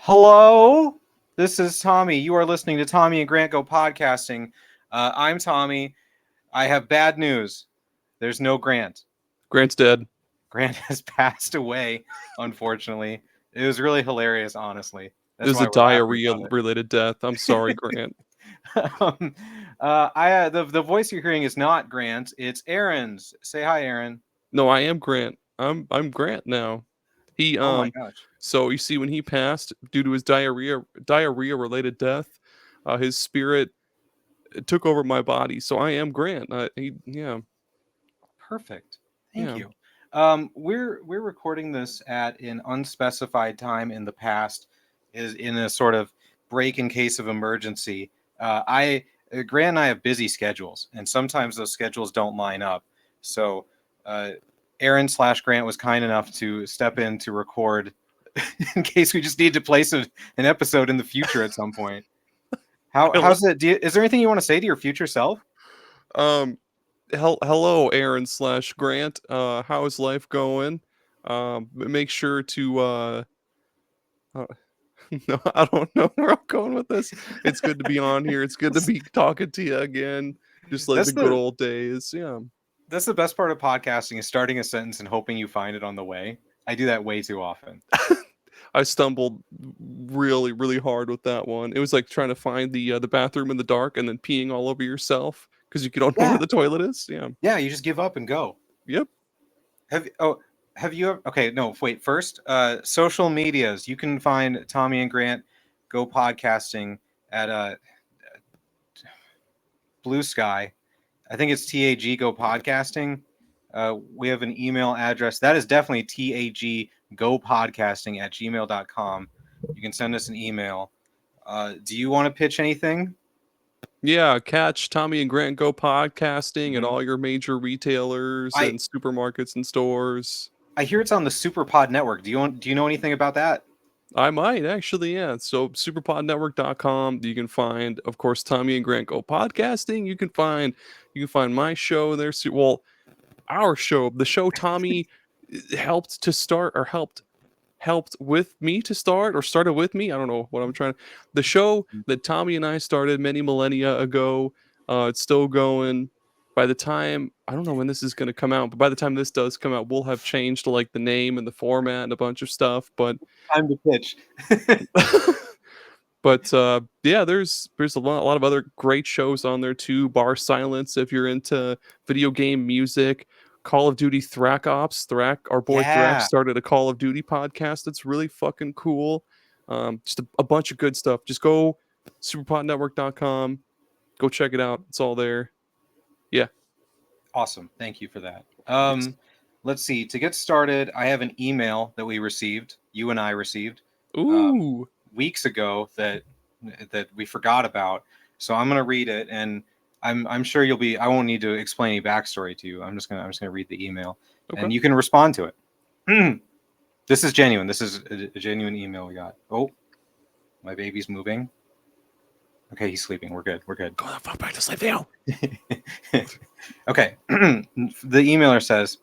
Hello, this is Tommy. You are listening to Tommy and Grant Go Podcasting. I'm Tommy. I have bad news. There's no Grant. Grant's dead. Grant has passed away, unfortunately. It was really hilarious, honestly. It That's was a why we're laughing about diarrhea-related death. I'm sorry, Grant. it. The voice you're hearing is not Grant. It's Aaron's. Say hi, Aaron. No, I am Grant. I'm Grant now. He Oh my gosh. So you see, when he passed due to his diarrhea-related death, his spirit took over my body. So I am Grant. Yeah, Perfect. Thank yeah. you. We're recording this at an unspecified time in the past, is in a sort of break in case of emergency. I Grant and I have busy schedules, and sometimes those schedules don't line up. So, uh, Aaron/Grant was kind enough to step in to record in case we just need to place an episode in the future at some point. How's it? Is there anything you want to say to your future self? Um, Hello, Aaron/Grant. How is life going? Make sure to uh, no, I don't know where I'm going with this. It's good to be on here. It's good to be talking to you again, just like That's the good the old days. Yeah. That's the best part of podcasting is starting a sentence and hoping you find it on the way. I do that way too often. I stumbled really, really hard with that one. It was like trying to find the bathroom in the dark and then peeing all over yourself because you don't know where Yeah. the toilet is. Yeah. Yeah, you just give up and go. Yep. Have you ever, okay, no, wait, first, social medias. You can find Tommy and Grant Go Podcasting at Blue Sky. I think it's TAG Go Podcasting. We have an email address. That is definitely TAG Go Podcasting at gmail.com. You can send us an email. Do you want to pitch anything? Yeah. Catch Tommy and Grant Go podcasting at Mhm. all your major retailers I and supermarkets and stores. I hear it's on the SuperPod Network. Do you know anything about that? I might actually, yeah. So superpodnetwork.com. You can find, of course, Tommy and Grant Go podcasting. You can find my show there. Well, our show, the show Tommy helped to start or helped with me to start or started with me. I don't know what I'm trying to. The show that Tommy and I started many millennia ago. It's still going. By the time, I don't know when this is going to come out, but by the time this does come out, we'll have changed to like the name and the format and a bunch of stuff. But Time to pitch. yeah, there's a lot of other great shows on there too. Bar Silence, if you're into video game music. Call of Duty Thrack Ops. Our boy Thrack Yeah, started a Call of Duty podcast that's really fucking cool. Just a bunch of good stuff. Just go superpodnetwork.com. Go check it out. It's all there. Yeah. awesome. Thank you for that. Yes. Let's see. To get started, I have an email that we received. You and I received Ooh. weeks ago that we forgot about. So I'm gonna read it, and I'm sure you'll be. I won't need to explain any backstory to you. I'm just gonna read the email, Okay. and you can respond to it. This is genuine. This is a genuine email we got. Oh, my baby's moving. Okay, he's sleeping. We're good. We're good. Go the fuck back to sleep, Theo. Okay. The emailer says,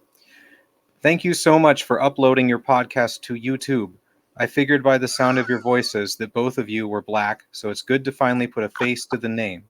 "Thank you so much for uploading your podcast to YouTube. I figured by the sound of your voices that both of you were black, so it's good to finally put a face to the name.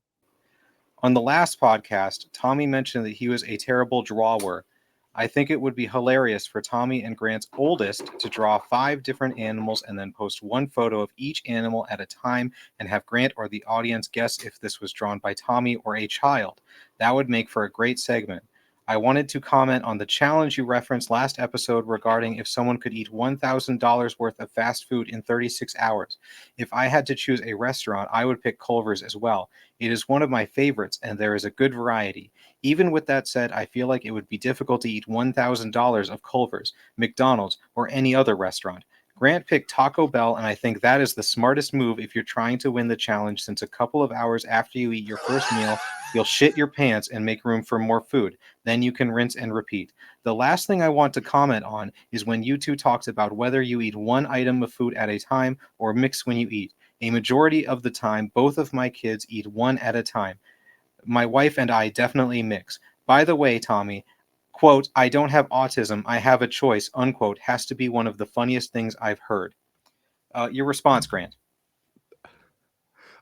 On the last podcast, Tommy mentioned that he was a terrible drawer. I think it would be hilarious for Tommy and Grant's oldest to draw 5 different animals and then post one photo of each animal at a time and have Grant or the audience guess if this was drawn by Tommy or a child. That would make for a great segment. I wanted to comment on the challenge you referenced last episode regarding if someone could eat $1,000 worth of fast food in 36 hours. If I had to choose a restaurant, I would pick Culver's as well. It is one of my favorites, and there is a good variety. Even with that said, I feel like it would be difficult to eat $1,000 of Culver's, McDonald's, or any other restaurant. Grant picked Taco Bell, and I think that is the smartest move if you're trying to win the challenge, since a couple of hours after you eat your first meal, you'll shit your pants and make room for more food. Then you can rinse and repeat. The last thing I want to comment on is when you two talked about whether you eat one item of food at a time or mix when you eat. A majority of the time, both of my kids eat one at a time. My wife and I definitely mix. By the way, Tommy, quote, I don't have autism, I have a choice, unquote, has to be one of the funniest things I've heard. Your response, Grant.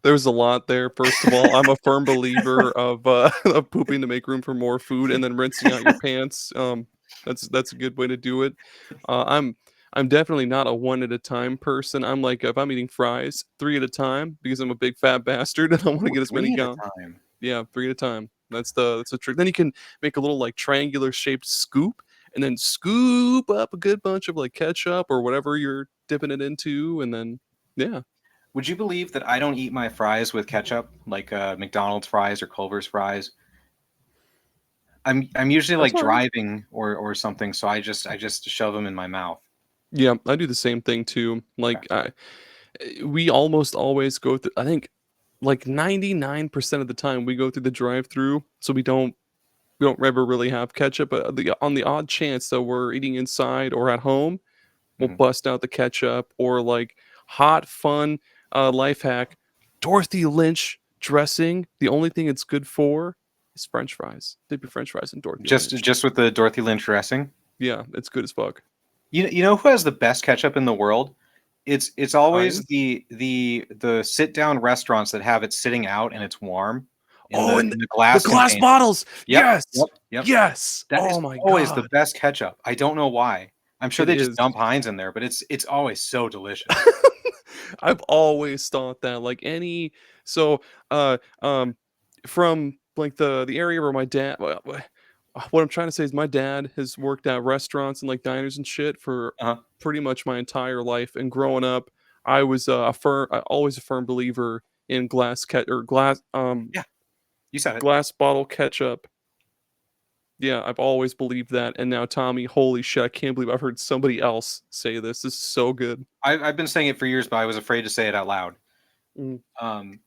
There's a lot there. First of all, I'm a firm believer of of pooping to make room for more food, and then rinsing out your pants. That's a good way to do it. I'm definitely not a one at a time person. I'm like, if I'm eating fries, three at a time because I'm a big fat bastard and I want to Ooh, get as many 3 at a gone. time. Yeah, three at a time. That's the trick. Then you can make a little like triangular shaped scoop, and then scoop up a good bunch of like ketchup or whatever you're dipping it into, and then yeah. Would you believe that I don't eat my fries with ketchup, like McDonald's fries or Culver's fries? I'm usually That's like all right. driving or something, so I just shove them in my mouth. Yeah, I do the same thing too. Okay. We almost always go through. I think like 99% of the time we go through the drive-through, so we don't ever really have ketchup. But on the odd chance that we're eating inside or at home, we'll Mhm. bust out the ketchup or like hot fun life hack. Dorothy Lynch dressing. The only thing it's good for is French fries. Dip your French fries in Dorothy Just Lynch. just with the Dorothy Lynch dressing. Yeah, it's good as fuck. You know who has the best ketchup in the world? It's always Heinz. the sit down restaurants that have it sitting out and it's warm in Oh, and the the glass glass container. bottles. Yep, Yes. yep, yep. Yes. That is Oh my always the god. best ketchup. I don't know why. I'm sure It they just is. dump Heinz in there, but it's always so delicious. I've always thought that like any so from like the area where my dad what I'm trying to say is my dad has worked at restaurants and like diners and shit for Uh-huh. pretty much my entire life, and growing up I was always a firm believer in Yeah, you said it. glass bottle ketchup. Yeah, I've always believed that, and now Tommy, holy shit, I can't believe I've heard somebody else say this. This is so good. I've been saying it for years, but I was afraid to say it out loud. Mm. Um,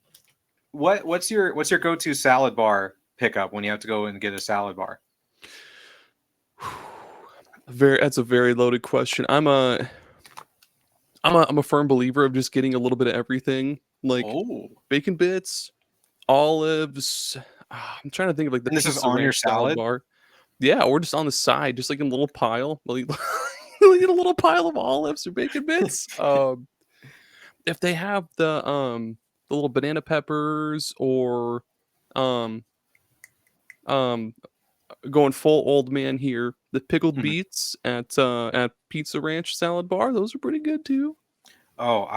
what's your go-to salad bar pickup when you have to go and get a salad bar? That's a very loaded question. I'm a firm believer of just getting a little bit of everything, like Oh, bacon bits, olives. I'm trying to think of like the and this is pizza on your ranch salad salad? bar. Yeah, or just on the side, just like in a little pile. Like you get a little pile of olives or bacon bits. If they have the little banana peppers or um um going full old man here, the pickled Mhm. beets at Pizza Ranch salad bar, those are pretty good too. Oh,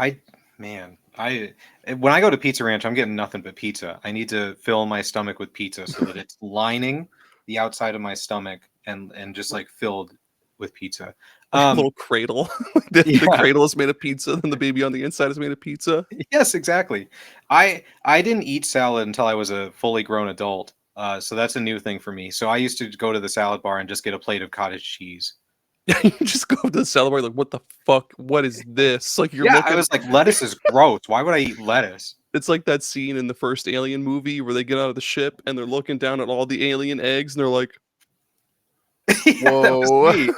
man, when I go to Pizza Ranch, I'm getting nothing but pizza. I need to fill my stomach with pizza so that it's lining the outside of my stomach and just like filled with pizza. Like a Um, little cradle. Like the yeah, cradle is made of pizza, then the baby on the inside is made of pizza. yes, exactly. I didn't eat salad until I was a fully grown adult. So that's a new thing for me. So I used to go to the salad bar and just get a plate of cottage cheese. You just go up to the salad bar like, "What the fuck? What is this?" Like, you're Yeah, I looking was like, lettuce is gross. Why would I eat lettuce? it's like that scene in the first Alien movie where they get out of the ship and they're looking down at all the alien eggs and they're like, Yeah, that was "Whoa." me.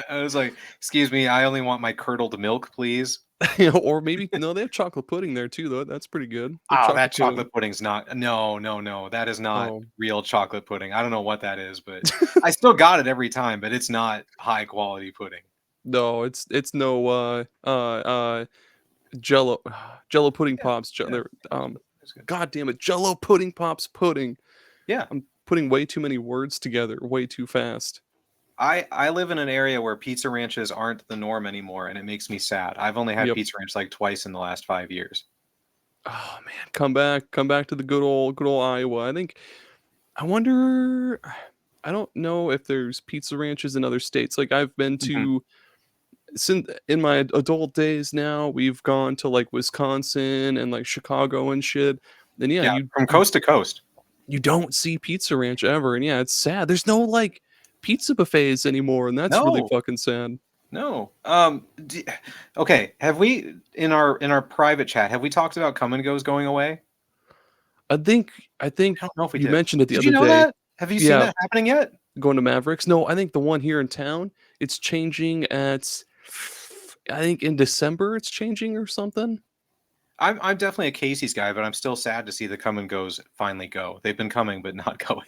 I was like, "Excuse me, I only want my curdled milk, please." You know, or maybe no, they have chocolate pudding there too, though. That's pretty good. They have Oh, that chocolate pudding. chocolate pudding's not. No, no, no. That is not Oh, real chocolate pudding. I don't know what that is, but I still got it every time, but it's not high quality pudding. no, it's no Jello Jello pudding Yeah, pops. yeah. That's good. God damn it, Jello pudding pops pudding. Yeah. I'm putting way too many words together way too fast. I live in an area where pizza ranches aren't the norm anymore, and it makes me sad. I've only had Yep. pizza ranch like twice in the last 5 years. Oh man, come back to the good old Iowa. I wonder. I don't know if there's pizza ranches in other states. Like I've been Mhm. to since in my adult days now, we've gone to like Wisconsin and like Chicago and shit. And yeah, Yeah, you from you coast to coast. you don't see Pizza Ranch ever. And yeah, it's sad. There's no like pizza buffets anymore, and that's really No, fucking sad. no. Okay, have we in our private chat have we talked about come and goes going away? I think I I think don't know if we you did. mentioned it the Did you other know day. that? Have you seen Yeah, that happening yet? going to Mavericks. No, I think the one here in town, it's changing at I think in December it's changing or something. I'm definitely a Casey's guy, but I'm still sad to see the come and goes finally go. They've been coming but not going.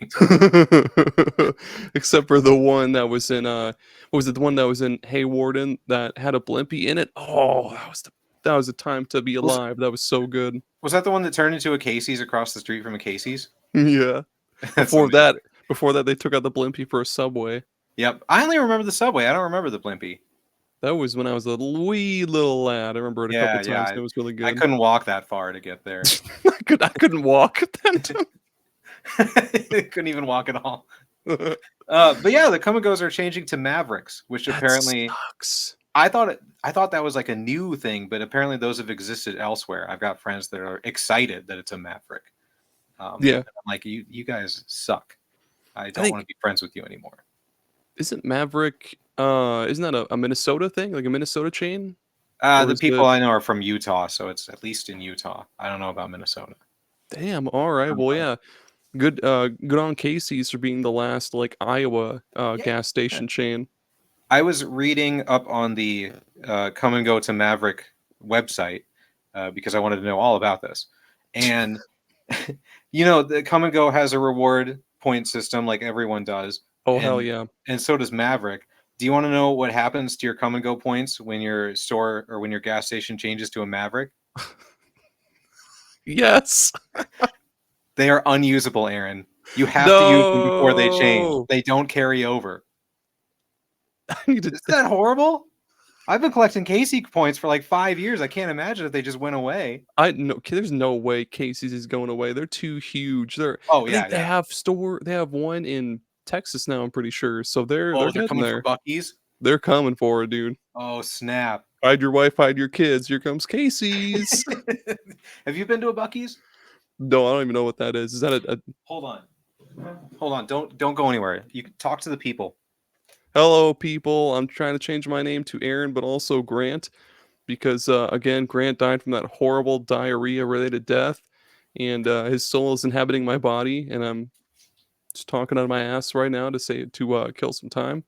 Except for the one that was in what was it, the one that was in Haywarden that had a Blimpie in it? Oh, that was the was a time to be alive. That was so good. Was that the one that turned into a Casey's across the street from a Casey's? Yeah. That's Before amazing. that, they took out the Blimpie for a Subway. Yep. I only remember the Subway. I don't remember the Blimpie. That was when I was a wee little lad. I remember it a couple times. And it was really I good. couldn't walk that far to get there. I couldn't walk at that time. Couldn't even walk at all. But yeah, the come and goes are changing to Mavericks, which That apparently sucks. I thought that was like a new thing, but apparently those have existed elsewhere. I've got friends that are excited that it's a Maverick. Yeah. I'm like, you guys suck. I don't think- want to be friends with you anymore. Isn't Maverick? Isn't that a Minnesota thing? Like a Minnesota chain? Or The is people it- I know are from Utah, so it's at least in Utah. I don't know about Minnesota. Damn. All right. Well, yeah. Good. Good on Casey's for being the last like Iowa gas station chain. I was reading up on the Come and Go to Maverick website because I wanted to know all about this. And, the Come and Go has a reward point system like everyone does. Oh, hell yeah. And so does Maverick. Do you want to know what happens to your Come and Go points when your store or when your gas station changes to a Maverick? Yes. They are unusable, Aaron. You have to use them before they change. They don't carry over. I need to. Isn't that horrible? I've been collecting Casey points for like 5 years. I can't imagine if they just went away. There's no way Casey's is going away. They're too huge. I think they have one in Texas now, I'm pretty sure. So they're getting coming there. for Buc-ee's? They're coming for it, dude. Oh, snap. Hide your wife, hide your kids. Here comes Casey's. Have you been to a Buc-ee's? No, I don't even know what that is. Is that a Hold on. Don't go anywhere. You can talk to the people. hello, people? I'm trying to change my name to Aaron, but also Grant, because again, Grant died from that horrible diarrhea-related death, and his soul is inhabiting my body, and I'm just talking out of my ass right now to kill some time.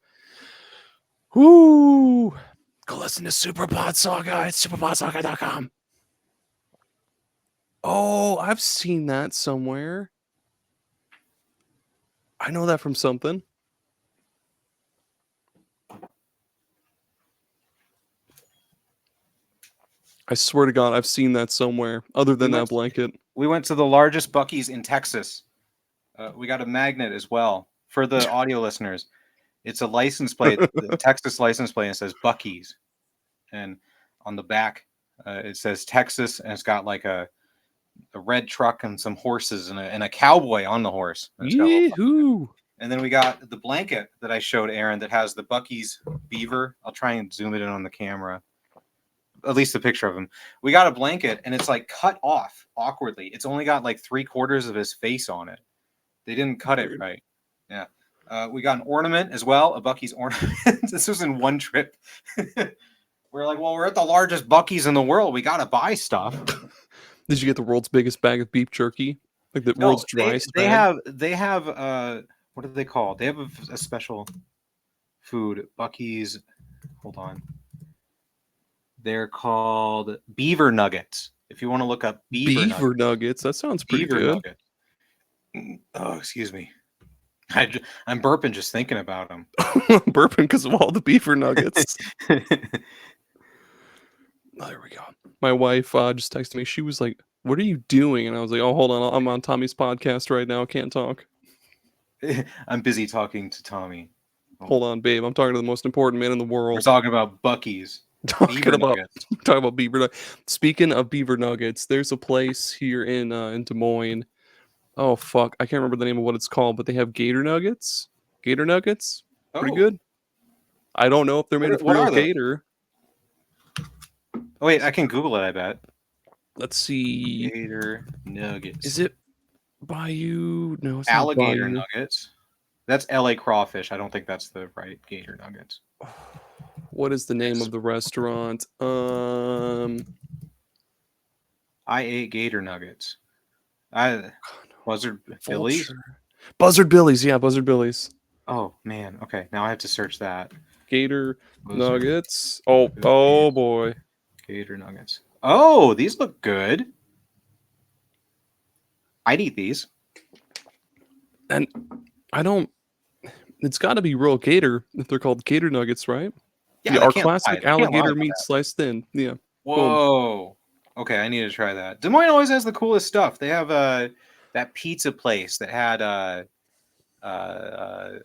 Whoo! Go listen to SuperPod Saga at superpodsaga.com. Oh, I've seen that somewhere. I know that from something. I swear to God, I've seen that somewhere other than that blanket. We went to the largest Buc-ee's in Texas. We got a magnet as well for the audio listeners. It's a license plate, the Texas license plate, and it says Buc-ee's. And on the back, it says Texas, and it's got like a red truck and some horses and a cowboy on the horse. Yee-hoo! And then we got the blanket that I showed Aaron that has the Buc-ee's beaver. I'll try and zoom it in on the camera. At least a picture of him. We got a blanket and it's like cut off awkwardly. It's only got like 3/4 of his face on it. They didn't cut it right. Yeah. We got an ornament as well, a Buc-ee's ornament. This was in one trip. We're like, well, we're at the largest Buc-ee's in the world. We got to buy stuff. Did you get the world's biggest bag of beef jerky? Like the world's driest bag? bag? They have what are they called? They have a special food. Buc-ee's. Hold on. They're called beaver nuggets. If you want to look up beaver nuggets, that sounds pretty good. Nugget. Oh, excuse me. I'm burping just thinking about them. Burping because of all the beaver nuggets. Oh, there we go. My wife just texted me. She was like, "What are you doing?" And I was like, "Oh, hold on. I'm on Tommy's podcast right now. Can't talk." I'm busy talking to Tommy. Hold on, babe. I'm talking to the most important man in the world. We're talking about Buc-ee's. Talking about beaver nuggets. Speaking of beaver nuggets, there's a place here in Des Moines. Oh fuck, I can't remember the name of what it's called, but they have gator nuggets. Gator nuggets, pretty good. I don't know if they're made of real gator. Oh wait, I can Google it. I bet. Let's see. Gator nuggets. Is it Bayou? No, it's alligator not nuggets. That's LA crawfish. I don't think that's the right gator nuggets. What is the name of the restaurant? I ate gator nuggets. Buzzard Billy's? Buzzard Billy's, yeah, Buzzard Billy's. Oh man, okay. Now I have to search that. Gator nuggets. Oh boy. Gator nuggets. Oh, these look good. I'd eat these. And I don't. It's got to be real gator if they're called gator nuggets, right? Yeah, our classic alligator meat sliced thin. Yeah. Boom. Whoa. Okay, I need to try that. Des Moines always has the coolest stuff. They have that pizza place that had what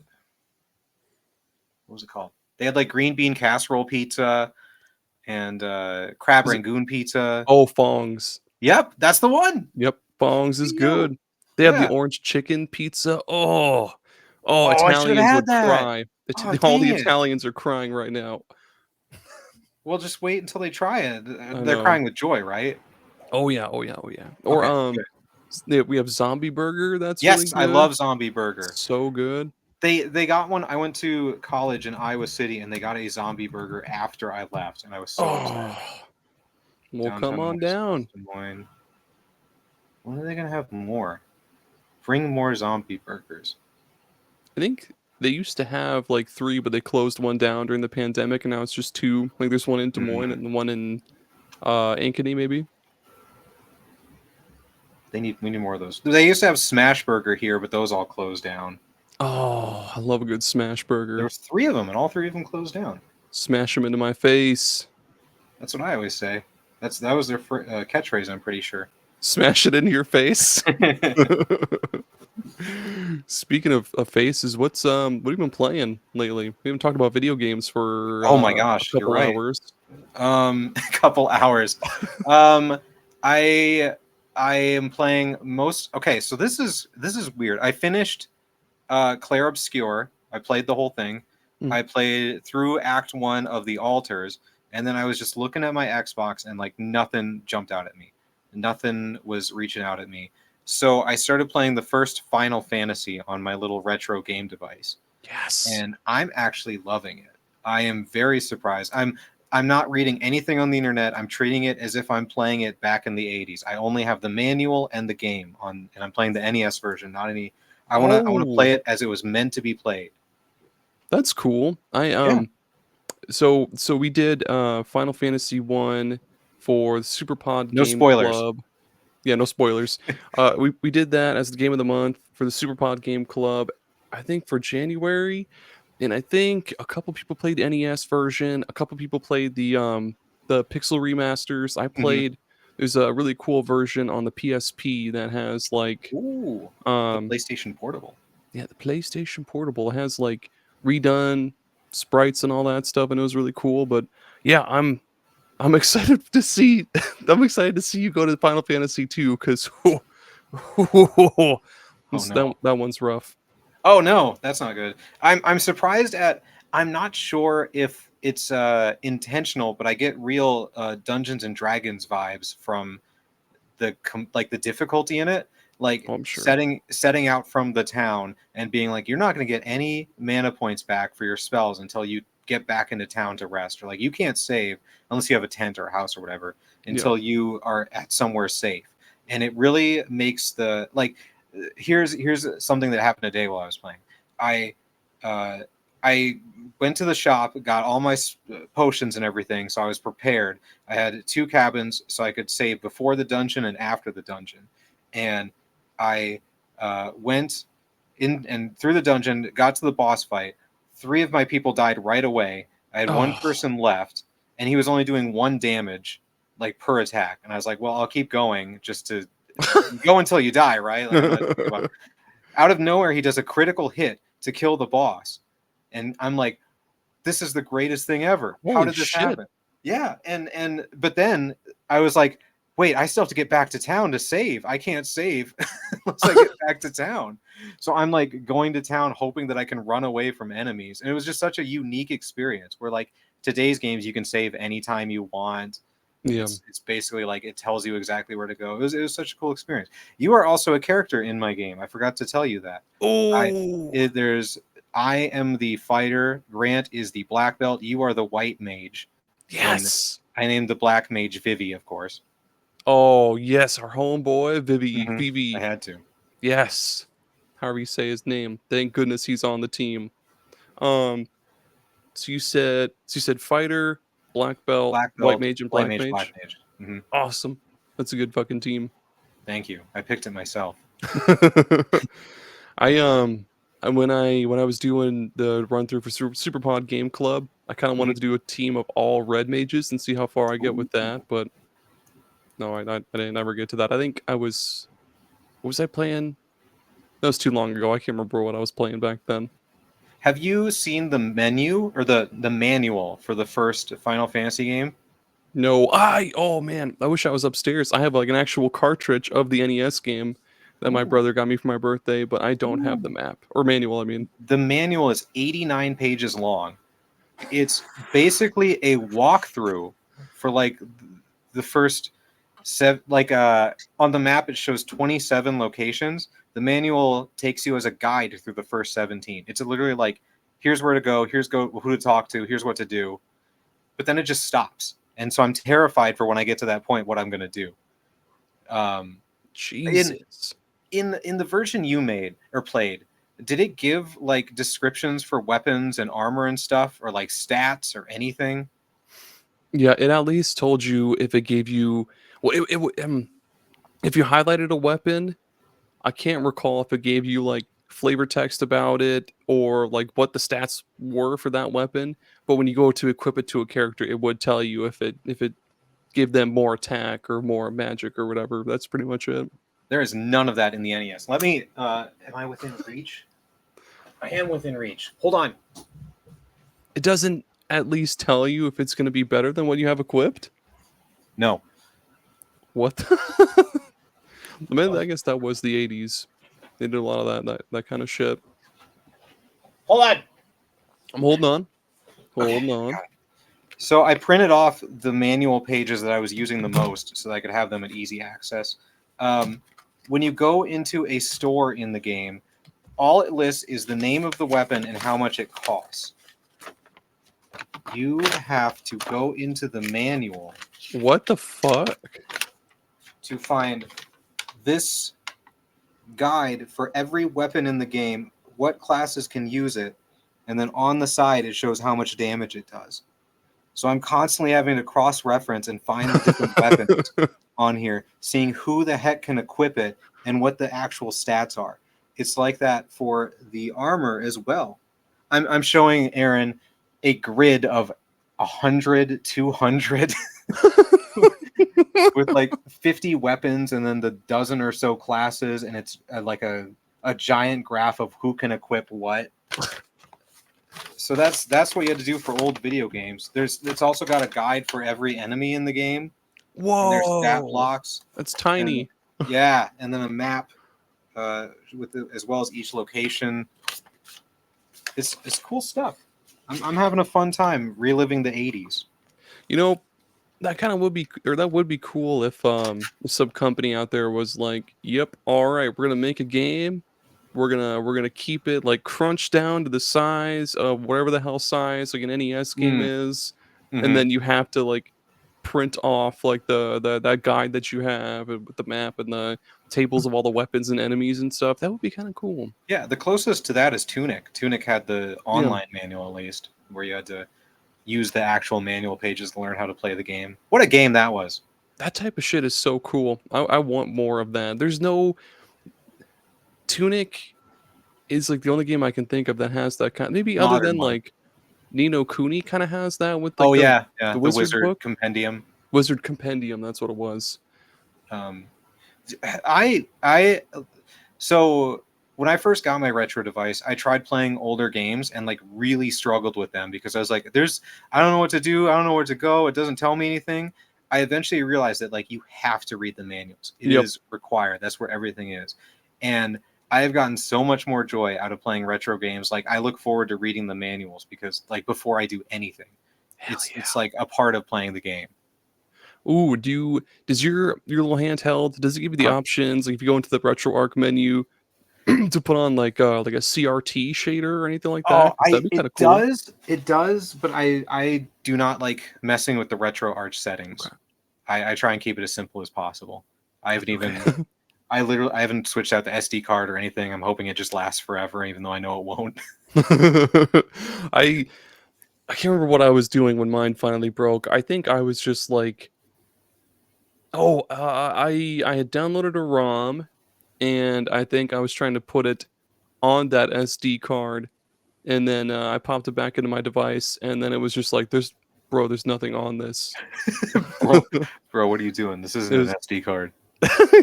was it called? They had like green bean casserole pizza and crab Is it? rangoon pizza. Oh, Fongs. Yep, that's the one. Yep, Fongs is Yo. good. They have the Yeah. orange chicken pizza. Oh, Oh, I should have Italians had would that. cry. Oh, All dang the it. Italians are crying right now. Well, just wait until they try it. I They're know. crying with joy, right? Oh yeah, oh yeah, oh yeah. Or Okay, good. we have zombie burger. That's really Yes, I good. love zombie burger. So good. They got one. I went to college in Iowa City, and they got a zombie burger after I left, and I was so excited. Oh, well, come Downtown on West down. Des Moines. When are they gonna have more? Bring more zombie burgers. I think they used to have like 3, but they closed one down during the pandemic, and now it's just 2. Like there's one in Des Moines Mm, and one in Ankeny, maybe. we need more of those. They used to have Smash Burger here, but those all closed down. Oh, I love a good smash There burger. was 3 of them, and all 3 of them closed down. Smash them into my face. That's what I always say. That was their catchphrase. I'm pretty sure. Smash it into your face. Speaking of faces, what have you been playing lately? We haven't talked about video games for Oh my a gosh, you're couple right. hours. A couple hours. um, I I am playing most. Okay, so this is weird. I finished Claire Obscure. I played the whole thing. Mm. I played through Act 1 of The Altars, and then I was just looking at my Xbox, and like nothing jumped out at me. Nothing was reaching out at me. So I started playing the first Final Fantasy on my little retro game device, Yes. and I'm actually loving it. I am very surprised. I'm not reading anything on the internet. I'm treating it as if I'm playing it back in the 80s. I only have the manual and the game on, and I'm playing the NES version, not any. I want to Oh, play it as it was meant to be played. that's cool. Yeah. So we did Final Fantasy 1 for the SuperPod No Game spoilers. Club. Yeah, no spoilers. We did that as the game of the month for the SuperPod Game Club, I think for January, and I think a couple people played the NES version, a couple people played the Pixel remasters. I Hmm. played there's a really cool version on the PSP that has like Ooh, the um PlayStation Portable. yeah, the PlayStation Portable has like redone sprites and all that stuff, and it was really cool. But yeah, I'm excited to see I'm excited to see you go to Final Fantasy 2 because Oh no. that one's rough. Oh no, that's not good. I'm surprised at. I'm not sure if it's intentional, but I get real Dungeons and Dragons vibes from like the difficulty in it, like Oh, I'm sure. setting out from the town and being like, you're not going to get any mana points back for your spells until you get back into town to rest, or like you can't save unless you have a tent or a house or whatever Yeah. until you are at somewhere safe. And it really makes the like here's something that happened today while I was playing. I I went to the shop, got all my potions and everything, so I was prepared. I had 2 cabins, so I could save before the dungeon and after the dungeon. And I went in and through the dungeon, got to the boss fight. 3 of my people died right away. I had 1 Oh. person left, and he was only doing 1 damage, like per attack. And I was like, well, I'll keep going just to go until you die, right? Like I'm not about. Out of nowhere, he does a critical hit to kill the boss, and I'm like, this is the greatest thing ever. How Holy did this shit. happen? Yeah, and but then I was like, wait, I still have to get back to town to save. I can't save unless I get back to town. So I'm like going to town hoping that I can run away from enemies. And it was just such a unique experience where like today's games you can save anytime you want. Yeah. It's basically like it tells you exactly where to go. It was such a cool experience. You are also a character in my game. I forgot to tell you that. I Oh. there's I am the fighter. Grant is the black belt. You are the white mage. And Yes. I named the black mage Vivi, of course. Oh, yes, our homeboy I Vivi. had to. Yes. However you say his name. Thank goodness he's on the team. Um so you said fighter, black belt, Black white belt, mage, and white black mage, black mage. mage. Hmm. Awesome. That's a good fucking team. Thank you. I picked it myself. I when I was doing the run through for SuperPod Game Club, I kind of wanted to do a team of all red mages and see how far I get Ooh. with that, but no, I didn't ever get to that. I think what was I playing? That was too long ago. I can't remember what I was playing back then. Have you seen the menu or the manual for the first Final Fantasy game? No, oh man, I wish I was upstairs. I have like an actual cartridge of the NES game that my Ooh. brother got me for my birthday, but I don't have the map or manual. I mean, The manual is 89 pages long. It's basically a walkthrough for like the first on the map it shows 27 locations. The manual takes you as a guide through the first 17. It's literally like, here's where to go, who to talk to, here's what to do. But then it just stops. And so I'm terrified for when I get to that point what I'm going to do. Um, in Jesus. in the version you made or played, did it give like descriptions for weapons and armor and stuff, or like stats or anything? Yeah, it at least told you if it gave you well, if you highlighted a weapon, I can't recall if it gave you like flavor text about it or like what the stats were for that weapon. But when you go to equip it to a character, it would tell you if it gave them more attack or more magic or whatever. That's pretty much it. There is none of that in the NES. Let me. Am I within reach? I am within reach. Hold on. It doesn't at least tell you if it's going to be better than what you have equipped. No. What? I mean, I guess that was the '80s. They did a lot of that kind of shit. Hold on. I'm holding on, Okay. holding on. So I printed off the manual pages that I was using the most so that I could have them at easy access. When you go into a store in the game, all it lists is the name of the weapon and how much it costs. You have to go into the manual What the fuck? to find this guide for every weapon in the game, what classes can use it, and then on the side it shows how much damage it does. So I'm constantly having to cross-reference and find the different weapons on here, seeing who the heck can equip it and what the actual stats are. It's like that for the armor as well. I'm showing Aaron a grid of 100, 200 with like 50 weapons and then the dozen or so classes, and it's like a giant graph of who can equip what. So that's what you had to do for old video games. It's also got a guide for every enemy in the game and their stat Whoa, blocks, that's and tiny. yeah, and then a map as well as each location. It's cool stuff. I'm having a fun time reliving the 80s. You know, that kind of would be, or that would be cool if some company out there was like, "Yep, all right, we're gonna make a game. We're gonna keep it like crunched down to the size of whatever the hell size like an NES game Mm, is, and hmm then you have to like print off like the that guide that you have with the map and the tables of all the weapons and enemies and stuff. That would be kind of cool. Yeah, the closest to that is Tunic. Tunic had the Yeah, online manual at least, where you had to use the actual manual pages to learn how to play the game. What a game that was! that type of shit is so cool. I want more of that. There's no Tunic is like the only game I can think of that has that kind. Maybe other Modern than one. like Nino Kuni kind of has that with like Oh yeah, yeah, the the Wizard Wizard book, Compendium. Wizard Compendium. That's what it was. Um, I so when I first got my retro device, I tried playing older games and like really struggled with them because I was like, I don't know what to do, I don't know where to go, it doesn't tell me anything. I eventually realized that like you have to read the manuals. It Yep. is required. That's where everything is. And I have gotten so much more joy out of playing retro games. Like I look forward to reading the manuals because like before I do anything, Hell it's yeah. like a part of playing the game. Ooh, does your little handheld does it give you the Uh-huh. options like if you go into the RetroArch menu to put on like a CRT shader or anything like that? Oh, 'Cause that'd be kind of cool. it does, but I do not like messing with the retro arch settings. Okay. I try and keep it as simple as possible. I haven't even Okay. I haven't switched out the SD card or anything. I'm hoping it just lasts forever, even though I know it won't. I I can't remember what I was doing when mine finally broke. I think I was just like, oh, I had downloaded a ROM, and I think I was trying to put it on that SD card, and then I popped it back into my device, and then it was just like, there's nothing on this. bro, bro, what are you doing? This isn't It an was, SD card.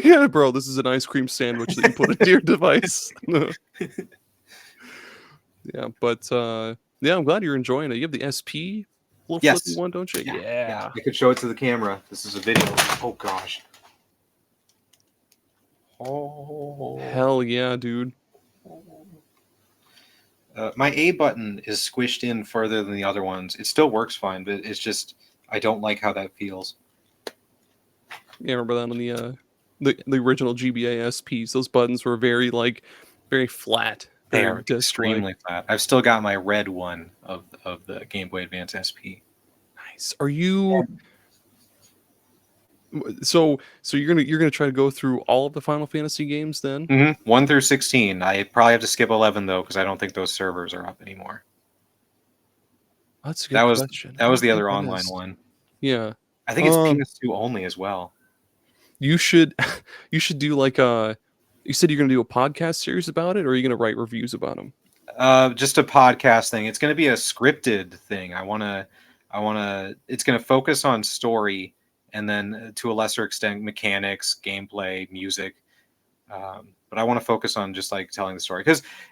yeah, bro, this is an ice cream sandwich that you put into your device. Yeah, but yeah, I'm glad you're enjoying it. You have the SP little flippy Yes. one, don't you? Yeah. Yeah. Yeah. I could show it to the camera. This is a video. Oh gosh. Oh. Hell yeah, dude. My A button is squished in further than the other ones. It still works fine, but it's just I don't like how that feels. Yeah, I remember that on the original GBA SPs. Those buttons were very flat, They very are disc-like. extremely flat. I've still got my red one of the Game Boy Advance SP. Nice. Are you so you're gonna try to go through all of the Final Fantasy games then? Mm-hmm. 1 through 16. I probably have to skip 11 though because I don't think those servers are up anymore. That's a That good was question. that I was don't the think other that online is. one. Yeah. I think it's PS2 only as well. You should you should do you said you're gonna do a podcast series about it, or are you gonna write reviews about them? Just a podcast thing. It's going to be a scripted thing. It's going to focus on story and then to a lesser extent, mechanics, gameplay, music. But I want to focus on just like telling the story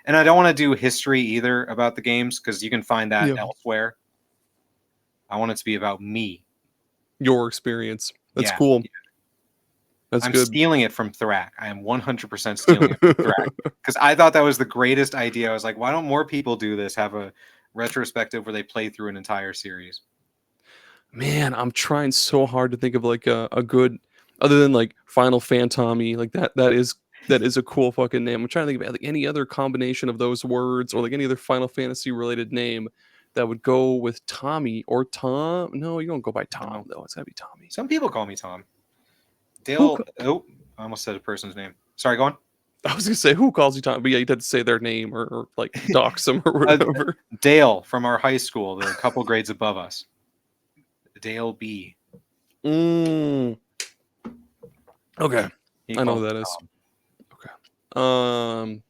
and I don't want to do history either about the games because you can find that Yeah. elsewhere. I want it to be about me. Your experience. That's Yeah. cool. That's I'm good. stealing it from Thrak. I am 100% stealing it from Thrak because I thought that was the greatest idea. I was like, why don't more people do this? Have a retrospective where they play through an entire series. Man, I'm trying so hard to think of like a good, other than like Final Fantomy, like that is a cool fucking name. I'm trying to think about like any other combination of those words or like any other Final Fantasy related name that would go with Tommy or Tom. No, you don't go by Tom No. though. It's gotta be Tommy. Some people call me Tom. Who? Dale. Oh, I almost said a person's name. Sorry, go on. I was gonna say who calls you Tom, but yeah, you'd have to say their name or like dox them or Uh, whatever. Dale from our high school, the couple grades above us. Dale B. Mm. Okay, He I know calls who me that is. Tom. Okay.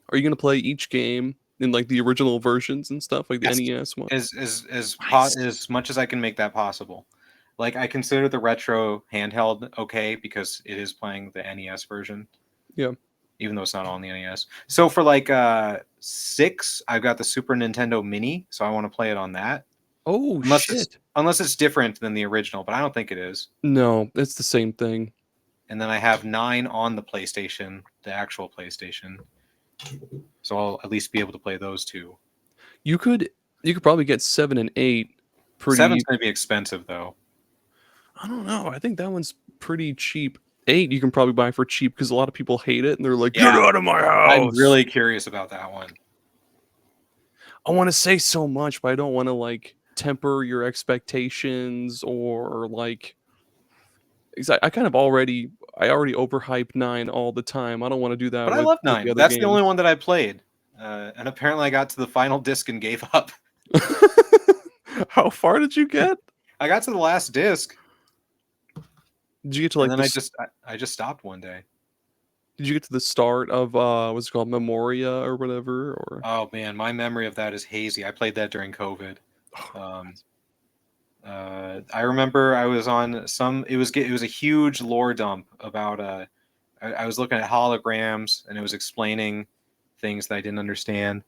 Are you gonna play each game in like the original versions and stuff, like the Yes. NES one? As as much as I can make that possible. Like I consider the retro handheld okay because it is playing the NES version. Yeah. Even though it's not on the NES. So for like 6, I've got the Super Nintendo Mini, so I want to play it on that. Oh shit. Unless it's different than the original, but I don't think it is. No, it's the same thing. And then I have 9 on the PlayStation, the actual PlayStation. So I'll at least be able to play those two. You could probably get 7 and 8 pretty. 7's going to be expensive though. I don't know. I think that one's pretty cheap. 8 you can probably buy for cheap because a lot of people hate it and they're like, Yeah. "Get out of my house!" I'm really curious about that one. I want to say so much, but I don't want to like temper your expectations or like. I kind of already overhype 9 all the time. I don't want to do that But I with love the 9. other That's the only games. one that I played. And apparently I got to the final disc and gave up. How far did you get? I got to the last disc. Did you get to like And then the I just stopped one day. Did you get to the start of what's it called, Memoria or whatever? Or Oh man, my memory of that is hazy. I played that during COVID. I remember I was on some. It was a huge lore dump about. I was looking at holograms and it was explaining things that I didn't understand.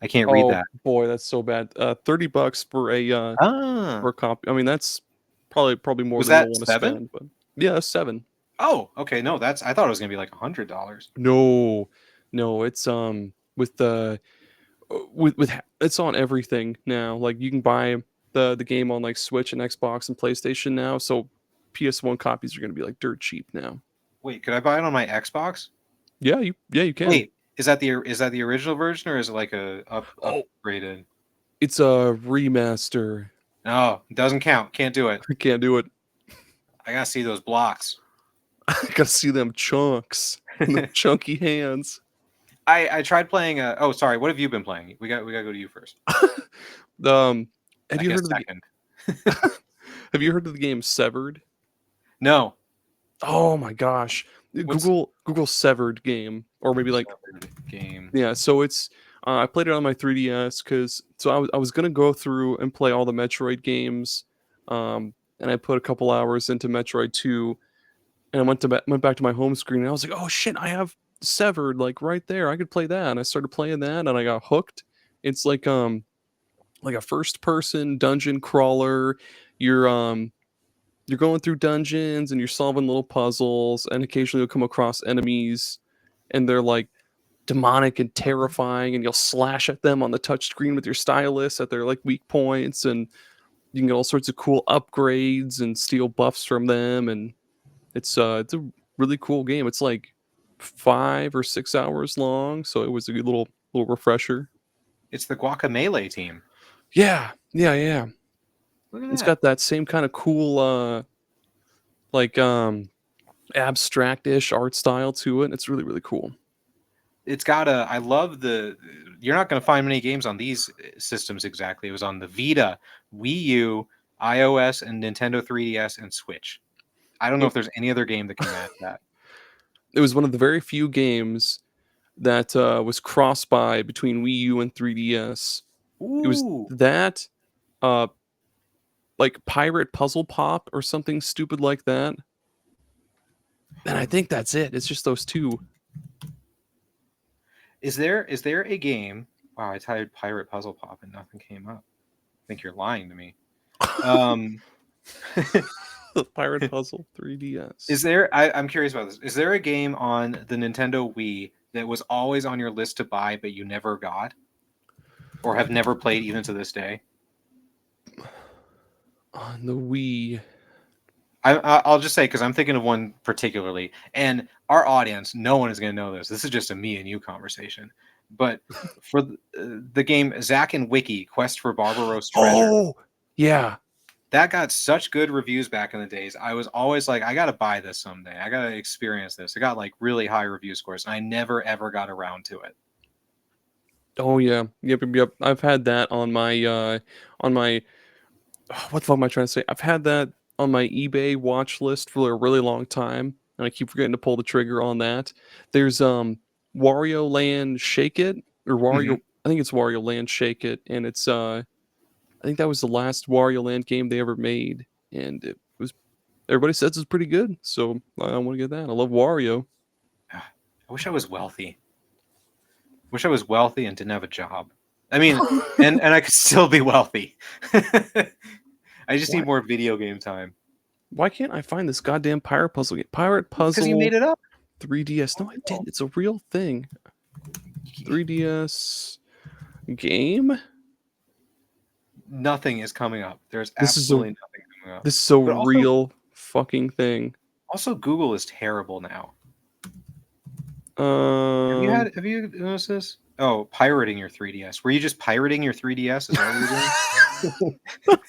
I can't read oh that. boy, that's so bad. $30 for a Ah, copy. I mean, that's probably more was than you'll that want to 7? spend. But yeah, 7. Oh, okay. No, that's. I thought it was gonna be like $100. No, no, it's with the it's on everything now. Like you can buy the game on like Switch and Xbox and PlayStation now. So PS1 copies are gonna be like dirt cheap now. Wait, could I buy it on my Xbox? Yeah, you can. Wait, is that the original version or is it like a Oh, upgraded? it's a remaster. No, it doesn't count. Can't do it. I can't do it. I gotta see those blocks. I gotta see them chunks, the chunky hands. I tried playing. Oh, sorry. What have you been playing? We got to go to you first. Have I you guess heard of second. have you heard of the game Severed? No. Oh my gosh. What's Google Severed game or maybe like Severed game? yeah, so it's I played it on my 3DS because I was gonna go through and play all the Metroid games, and I put a couple hours into Metroid 2, and I went back to my home screen, and I was like, "Oh shit, I have Severed like right there. I could play that." And I started playing that, and I got hooked. It's like a first person dungeon crawler. You're um you're going through dungeons and you're solving little puzzles, and occasionally you'll come across enemies, and they're like demonic and terrifying, and you'll slash at them on the touch screen with your stylus at their like weak points, and you can get all sorts of cool upgrades and steal buffs from them, and it's a really cool game. It's like 5 or 6 hours long, so it was a good little refresher. It's the Guacamelee team. Yeah, yeah, yeah. Look at It's that. got that same kind of cool like abstract-ish art style to it. It's really really cool. It's got a. I love the. You're not going to find many games on these systems exactly. It was on the Vita, Wii U, iOS, and Nintendo 3DS and Switch. I don't know It, if there's any other game that can match that. it was one of the very few games that was cross buy between Wii U and 3DS. It was Ooh. that uh like Pirate Puzzle Pop or something stupid like that. And I think that's it. It's just those two. Is there a game? Wow, I typed Pirate Puzzle Pop and nothing came up. I think you're lying to me. Um, Pirate Puzzle 3DS. is there? I'm curious about this. Is there a game on the Nintendo Wii that was always on your list to buy but you never got, or have never played even to this day? On the Wii. I'll just say because I'm thinking of one particularly, and our audience, no one is going to know this. This is just a me and you conversation. But for the game Zack and Wiki Quest for Barbaros Treasure, Oh, yeah. that got such good reviews back in the days. I was always like, I got to buy this someday. I got to experience this. It got like really high review scores, and I never ever got around to it. Oh yeah. Yep. I've had that on my what the fuck am I trying to say? I've had that on my eBay watch list for a really long time, and I keep forgetting to pull the trigger on that. There's Wario Land Shake It or Mhm. Wario. I think it's Wario Land Shake It, and it's I think that was the last Wario Land game they ever made, and it was everybody says it's pretty good, so I want to get that. I love Wario. I wish I was wealthy. Wish I was wealthy and didn't have a job. I mean, and I could still be wealthy. I just Why? need more video game time. Why can't I find this goddamn Pirate Puzzle game? Pirate Because you made Puzzle it up. 3DS. No, I didn't. It's a real thing. 3DS game. Nothing is coming up. There's This is a absolutely nothing coming up. this is a But real fucking thing. also Google is terrible now. Um, Have you noticed this? Oh, pirating your 3DS. Were you just pirating your 3DS? Is that what you're doing?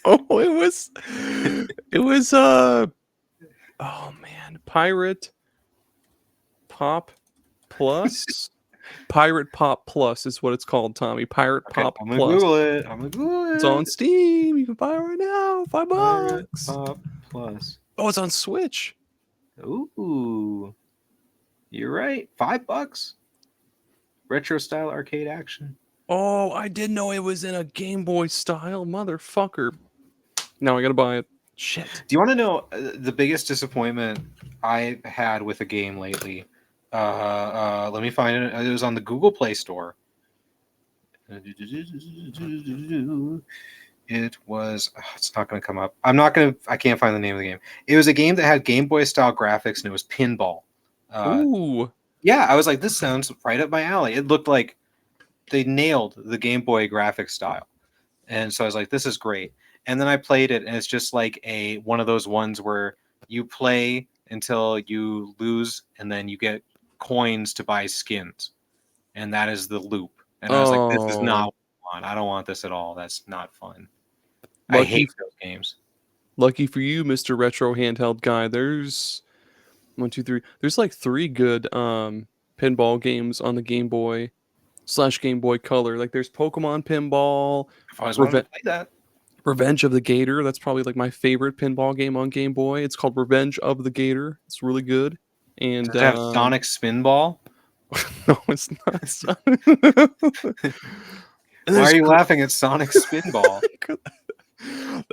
oh, it was oh man, Pirate Pop Plus. Pirate Pop Plus is what it's called, Tommy. Pirate Okay, Pop I'm gonna Plus. Google it. I'm gonna Google it. It's on Steam. You can buy it right now. $5. Pirate Pop Plus. Oh, it's on Switch. Ooh, you're right. $5. Retro style arcade action. Oh, I didn't know it was in a Game Boy style, motherfucker. Now I gotta buy it. Shit. Do you want to know the biggest disappointment I had with a game lately? Let me find it. It was on the Google Play Store. It was. It's not going to come up. I can't find the name of the game. It was a game that had Game Boy style graphics and it was pinball. Ooh. Yeah, I was like, this sounds right up my alley. It looked like they nailed the Game Boy graphic style, and so I was like, this is great. And then I played it, and it's just like one of those ones where you play until you lose, and then you get coins to buy skins, and that is the loop. And I was like, this is not Oh. what I want. I don't want this at all. That's not fun. I Lucky hate those games. lucky for you, Mr. Retro Handheld Guy. There's 1, 2, 3. There's like 3 good pinball games on the Game Boy / Game Boy Color. Like there's Pokemon Pinball, I've always wanted to play that. Revenge of the Gator. That's probably like my favorite pinball game on Game Boy. It's called Revenge of the Gator. It's really good. And Does it have Sonic Spinball? No, it's not Sonic. Why are There's you laughing at Sonic Spinball?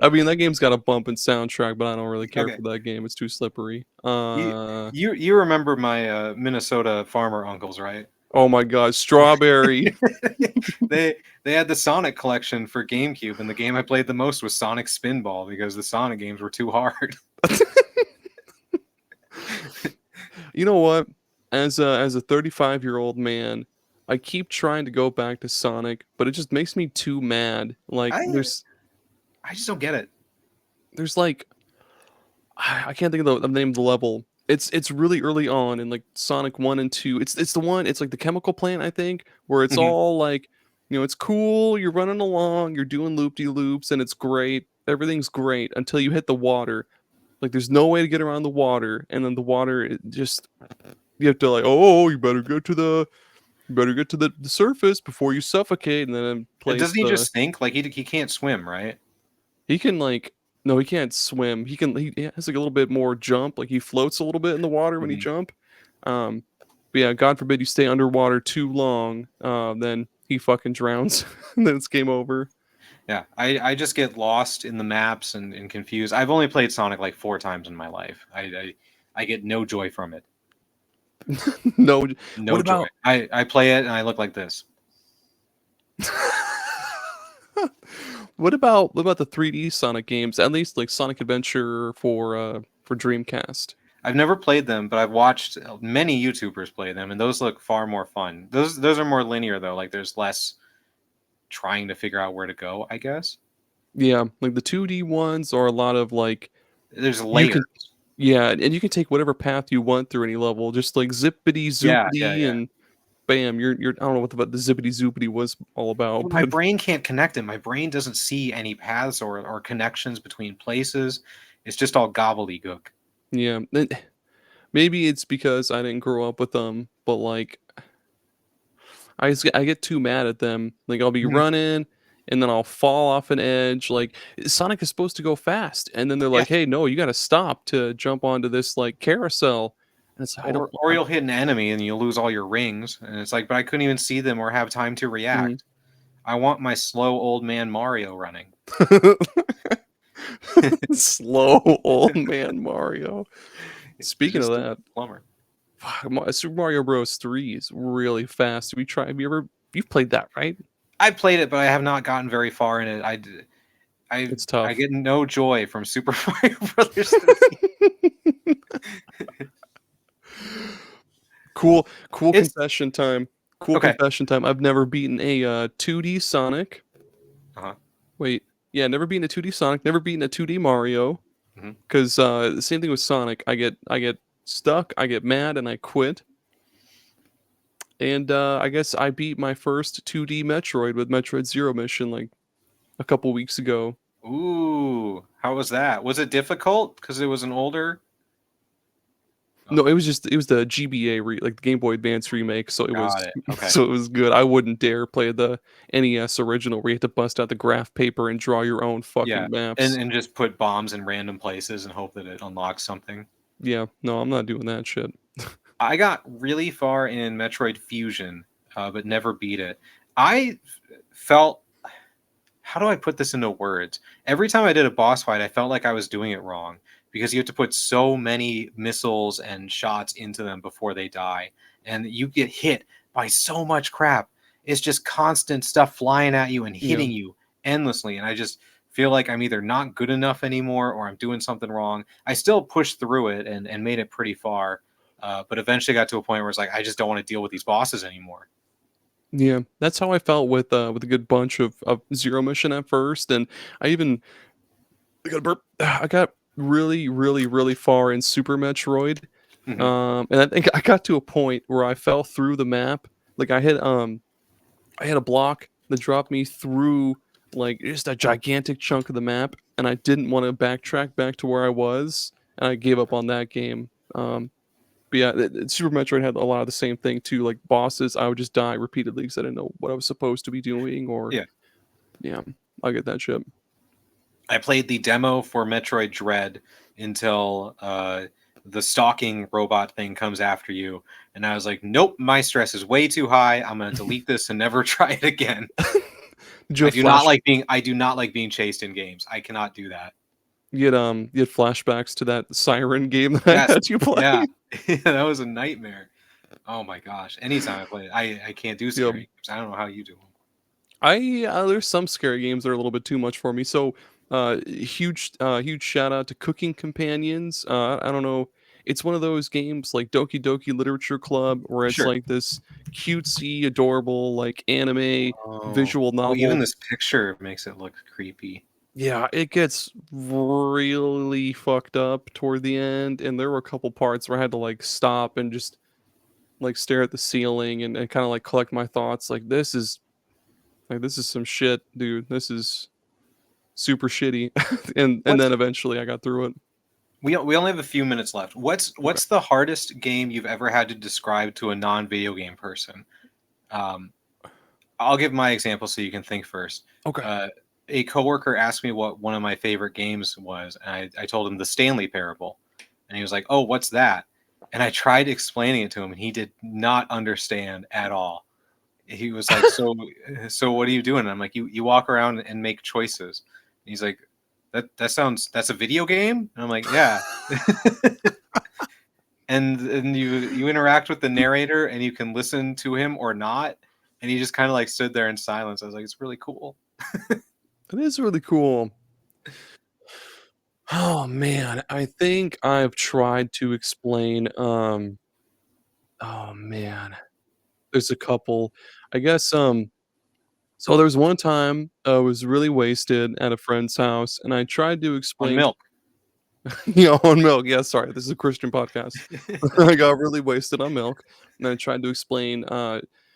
I mean, that game's got a bumping soundtrack, but I don't really care Okay. for that game. It's too slippery. You you remember my Minnesota farmer uncles, right? Oh my god, Strawberry. they they had the Sonic collection for GameCube, and the game I played the most was Sonic Spinball because the Sonic games were too hard. You know what? As a 35-year-old man, I keep trying to go back to Sonic, but it just makes me too mad. Like I there's I just don't get it. there's like I can't think of the name of the level. It's really early on in like Sonic 1 and 2. It's the one, it's like the chemical plant, I think, where it's Mhm. all like, it's cool, you're running along, you're doing loop-de-loops and it's great. Everything's great until you hit the water. Like there's no way to get around the water, and then the water it just you have to like, oh, you better get to the surface before you suffocate, and then place Doesn't he the just sink? Like he can't swim, right? he can like no, he can't swim. He has like a little bit more jump, like he floats a little bit in the water when he Mhm. jump. Um, but yeah, God forbid you stay underwater too long, then he fucking drowns, and then it's game over. Yeah, I just get lost in the maps and confused. I've only played Sonic like 4 times in my life. I get no joy from it. No, what No joy. about I play it and I look like this. what about the 3D Sonic games? At least like Sonic Adventure for Dreamcast. I've never played them, but I've watched many YouTubers play them, and those look far more fun. Those are more linear though. Like there's less trying to figure out where to go, I guess. Yeah, like the 2D ones are a lot of like There's you layers. can yeah, and you can take whatever path you want through any level, just like zippity Yeah, yeah, zoopity yeah. and bam, you're I don't know what the zippity zoopity was all about, Well, my but brain can't connect it. My brain doesn't see any paths or connections between places. It's just all gobbledygook. yeah, maybe it's because I didn't grow up with them, but like I get too mad at them. Like I'll be Mhm. running and then I'll fall off an edge. Like Sonic is supposed to go fast, and then they're Yeah. like, "Hey, no, you got to stop to jump onto this like carousel." And it's I don't. Or you'll hit an enemy and you'll lose all your rings, and it's like, but I couldn't even see them or have time to Mhm. react. I want my slow old man Mario running. Slow old man Mario. It's Speaking of just a that, plumber. fuck, Super Mario Bros. 3 is really fast. You've played that, right? I played it, but I have not gotten very far in it. It's I tough. get no joy from Super Mario Brothers 3. Cool It's confession time. Cool okay. confession time. I've never beaten a 2D Sonic. Uh-huh. Wait, yeah, never beaten a 2D Sonic, never beaten a 2D Mario. Mhm. 'Cause, the same thing with Sonic. I get stuck, I get mad, and I quit. And, I guess I beat my first 2D Metroid with Metroid Zero Mission, like, a couple weeks ago. Ooh, how was that? Was it difficult because it was an older? Oh, No, it was the GBA like, the Game Boy Advance remake, so it got was it. Okay. so it was good. I wouldn't dare play the NES original where you had to bust out the graph paper and draw your own Yeah, fucking maps. and just put bombs in random places and hope that it unlocks something. Yeah, no, I'm not doing that shit. I got really far in Metroid Fusion, but never beat it. I felt, how do I put this into words? Every time I did a boss fight, I felt like I was doing it wrong because you have to put so many missiles and shots into them before they die, and you get hit by so much crap. It's just constant stuff flying at you and Yeah. hitting you endlessly, and I just feel like I'm either not good enough anymore or I'm doing something wrong. I still pushed through it and made it pretty far, but eventually got to a point where it's like I just don't want to deal with these bosses anymore. Yeah, that's how I felt with a good bunch of Zero Mission at first, and I even I got a burp. I got really, really, really far in Super Metroid, Hmm. and I think I got to a point where I fell through the map. Like I had a block that dropped me through like just a gigantic chunk of the map, and I didn't want to backtrack back to where I was, and I gave up on that game. But yeah, Super Metroid had a lot of the same thing too. Like bosses, I would just die repeatedly because I didn't know what I was supposed to be doing, or Yeah. yeah, I get that shit. I played the demo for Metroid Dread until the stalking robot thing comes after you. And I was like, nope, my stress is way too high. I'm gonna delete this and never try it again. Did you have I do not like being chased in games. I cannot do that. you had flashbacks to that Siren game that I Yes. had you play? Yeah. That was a nightmare. Oh my gosh. Anytime I play it, I can't do Yep. scary games. I don't know how you do them. There's some scary games that are a little bit too much for me. So, huge shout out to Cooking Companions. I don't know. It's one of those games like Doki Doki Literature Club where it's Sure. like this cutesy, adorable, like anime Oh. visual Oh, even novel. this picture makes it look creepy. Yeah, it gets really fucked up toward the end, and there were a couple parts where I had to like stop and just like stare at the ceiling and kind of like collect my thoughts. This is some shit, dude. This is super shitty. And What's then eventually I got through it. we only have a few minutes left. Okay. What's the hardest game you've ever had to describe to a non-video game person? Um, I'll give my example so you can think first. Okay. A coworker asked me what one of my favorite games was, and I told him the Stanley Parable, and he was like, "Oh, what's that?" And I tried explaining it to him, and he did not understand at all. He was like, "So what are you doing?" And I'm like, "You walk around and make choices." And he's like, that's a video game?" And I'm like, "Yeah." And you interact with the narrator, and you can listen to him or not. And he just kind of like stood there in silence. I was like, "It's really cool." It is really cool. Oh man, I think I've tried to explain oh man. There's a couple. I guess so there was one time I was really wasted at a friend's house and I tried to On explain milk. on milk. Yeah, sorry. This is a Christian podcast. I got really wasted on milk and I tried to explain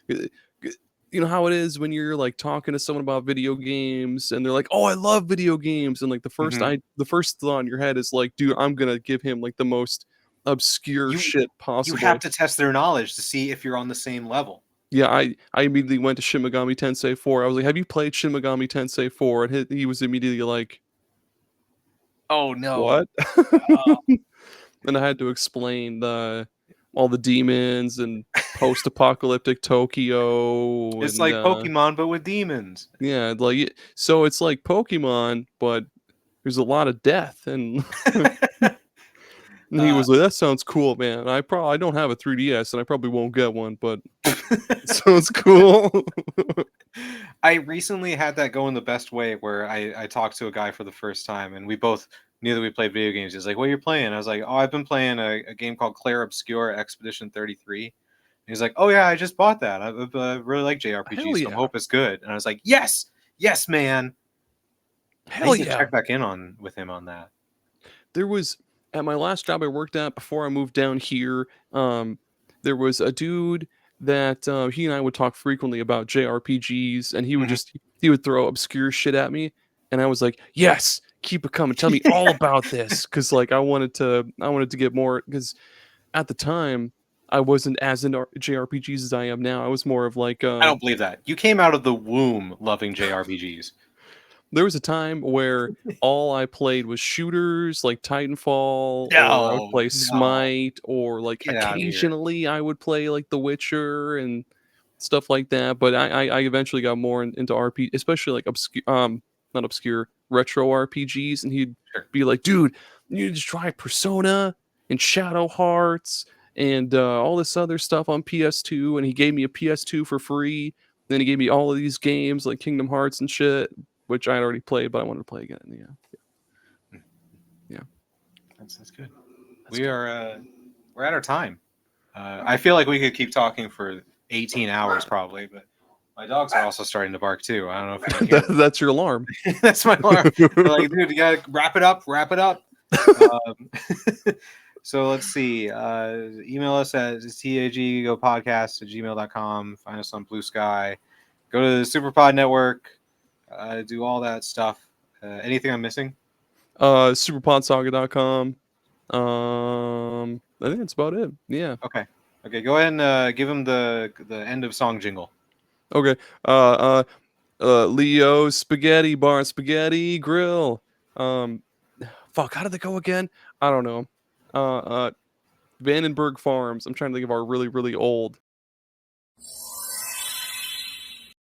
g- g- you know how it is when you're like talking to someone about video games and they're like, "Oh, I love video games." And like Hmm. the first thought in your head is like, "Dude, I'm going to give him like the most obscure You shit you have possible." to test their knowledge to see if you're on the same level. Yeah, I immediately went to Shin Megami Tensei 4. I was like, "Have you played Shin Megami Tensei 4?" And he was immediately like, Oh no. "What?" And I had to explain the all the demons and post-apocalyptic Tokyo It's and like Pokemon but with demons. yeah, so it's like Pokemon, but there's a lot of death and and he uh, was like, "That sounds cool, man. I don't have a 3DS and I probably won't get one, but it sounds cool." I recently had that go in the best way where I talked to a guy for the first time and we both knew that we played video games. He's like, "What are you playing?" I was like, "Oh, I've been playing a game called Claire Obscure Expedition 33." And he's like, "Oh yeah, I just bought that. I really like Hell JRPGs, so I yeah. hope it's good." And I was like, "Yes, yes, man." I Hell need to yeah. check back in on with him on that. There was at my last job I worked at before I moved down here, there was a dude that he and I would talk frequently about JRPGs, and Mhm. he would throw obscure shit at me, and I was like, "Yes, keep it coming. Tell me all about this," because like I wanted to get more because at the time I wasn't as into JRPGs as I am now. I was more of like I don't believe that. You came out of the womb loving JRPGs. there was a time where all I played was shooters like Titanfall, or I would No, play no, Smite, or like get out of here. occasionally I would play like The Witcher and stuff like that. But I eventually got more into RP, especially like obscure, not obscure, retro RPGs. And he'd Sure. be like, "Dude, you need to try Persona and Shadow Hearts and all this other stuff on PS2." And he gave me a PS2 for free. Then he gave me all of these games like Kingdom Hearts and shit, which I had already played, but I wanted to play again. Yeah, yeah, That's good. that's We good. are we're at our time. I feel like we could keep talking for 18 hours probably, but my dogs are also starting to bark too. I don't know if you can hear That's your alarm. them. That's my alarm. They're like, dude, you gotta wrap it up, wrap it up. Um, so let's see. Email us at taggopodcast@gmail.com. Find us on Blue Sky. Go to the SuperPod Network. Do all that stuff. Anything I'm missing? Superpodsaga.com. I think that's about it. Yeah. Okay. Okay. Go ahead and give him the end of song jingle. Okay. Leo Spaghetti Bar Spaghetti Grill. Um, fuck. How did they go again? I don't know. Vandenberg Farms. I'm trying to think of our really, really old